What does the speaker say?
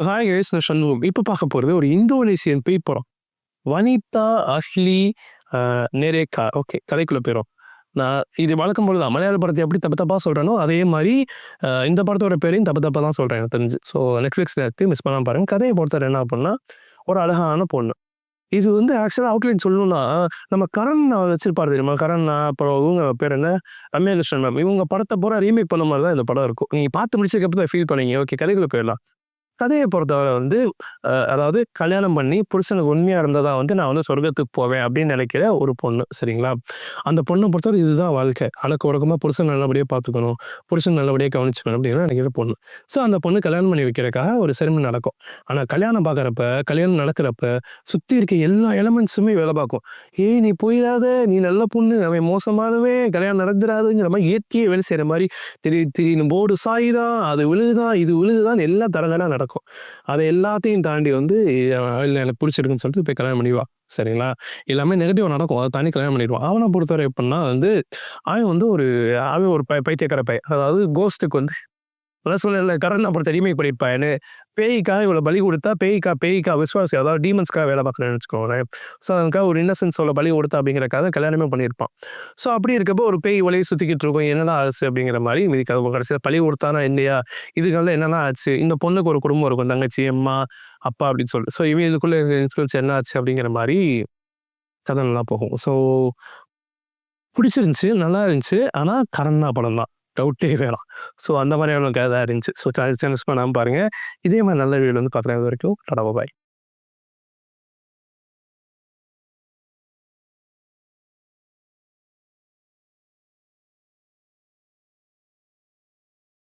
Hi guys, நான் சண்முகம். இப்ப பார்க்க போறது ஒரு இந்தோனேசியன் பேய் படம். வனிதா அஷ்லி நெரேகா. ஓகே, கதைக்குள்ள போயிரும். நான் இது வழக்கம் போல தான். மலையாள படத்த எப்படி தப்பு தப்பா சொல்றேனோ, அதே மாரி இந்த படத்தோட பேரையும் தப்பு தப்பா தான் சொல்றேன் எனக்கு தெரிஞ்சு. ஸோ Netflixல இருக்கு. மிஸ் பண்ணாம பாருங்க. கதைய பொறுத்தவரை என்ன அப்புட்ன்னா, ஒரு அழகான பொண்ணு. இது வந்து ஆக்சுவலா அவுட்லைன் சொல்லணும்னா, நம்ம கரண் வச்சிருப்பாரு தெரியுமா? கரண், அப்புறம் இவங்க பேர் என்ன? ரம்யா கிருஷ்ணன் மேம். இவங்க படத்த பூரா ரீமேக் பண்ண மாரி தான் இந்த படம் இருக்கும். நீங்க பார்த்து முடிச்சதுக்கப்புறம் தான் ஃபீல் பண்ணுவீங்க. ஓகே, கதைக்குள்ள போயிரலாம். கதைய பொறுத்தவரை வந்து அதாவது கல்யாணம் பண்ணி புருஷனுக்கு உண்மையா இருந்ததா வந்து நான் வந்து சொர்க்கத்துக்கு போவேன் அப்படின்னு நினைக்கிற ஒரு பொண்ணு. சரிங்களா? அந்த பொண்ண பொறுத்தவரை இதுதான் வாழ்க்கை. அடக்க ஒடுக்கமா புருஷன் நல்லபடியா பார்த்துக்கணும். புருஷன் நல்லபடியா கவனிச்சுக்கணும் அப்படின்னு நினைக்கிற பொண்ணு. ஸோ அந்த பொண்ணு கல்யாணம் பண்ணி வைக்கிறதுக்காக ஒரு செரிமனி நடக்கும். ஆனா கல்யாணம் பார்க்குறப்ப, கல்யாணம் நடக்கிறப்ப சுத்தி இருக்க எல்லா எலமெண்ட்ஸுமே வேலை பார்க்கும். "ஏய் நீ போயிறாத, நீ நல்ல பொண்ணு, அவன் மோசமானவன், கல்யாணம் நடந்துராதுங்கிற" மாரி இயற்கையே வேலை செய்ற மாரி திடீர்னு போர்டு சாயுதான், அது விழுகுதான், இது விழுகுதான்னு எல்லாம் தடங்கடா நடக்கும். அத எல்லாத்தையும் தாண்டி வந்து இல்ல எனக்கு புடிச்சிருக்குன்னு சொல்லிட்டு போய் கல்யாணம் பண்ணிருவா. சரிங்களா? எல்லாமே நெகட்டிவா நடக்கும். அத தாண்டி கல்யாணம் பண்ணிருவான். அவன பொறுத்தவரை எப்புட்ன்னா வந்து, அவன் வந்து அவன் ஒரு பைத்தியக்கார பையன். அதாவது கோஸ்ட்டுக்கு வந்து அதான் சொன்னேன்ல, கரண் படத்த ரீமேக் பண்ணியிருப்பான்னு. பேய்க்காக இவ்வளோ பலி குடுத்தா, பேய்க்கா விசுவாசி, அதாவது டீமன்ஸ்க்காக வேலை பார்க்குறேன்னு வச்சுக்கோங்களேன். ஸோ அதுக்காக ஒரு இன்னசென்ஸோட பலி குடுத்தா அப்படிங்கிறதுக்காக கல்யாணமே பண்ணியிருப்பான். ஸோ அப்படி இருக்கப்போ ஒரு பேய் வழிய சுத்திக்கிட்டு இருக்கும். என்னடா ஆச்சு அப்படிங்கிற மாரி கடைசியில பலி குடுத்தானா இல்லையா? இதுனால என்னலாம் ஆச்சு? இந்த பொண்ணுக்கு ஒரு குடும்பம் இருக்கும். தங்கச்சி, அம்மா, அப்பா அப்படின்னு சொல்லிட்டு. ஸோ இவன் இதுக்குள்ள இன்ஃப்ளூயன்ஸ் என்ன ஆச்சு அப்படிங்கிற மாரி கதை நல்லா போகும். ஸோ புடிச்சிருந்துச்சு, நல்லா இருந்துச்சு. ஆனா கரண்ணா படம் தான். டவுட்டே வேணாம். ஸோ அந்த மாரியான கதை இருந்துச்சு. ஸோ சான்ஸ் பண்ணாம பாருங்க. இதே மாரி நல்ல வீடியோல வந்து பார்க்குறேன். அது வரைக்கும் டாடா பாய்.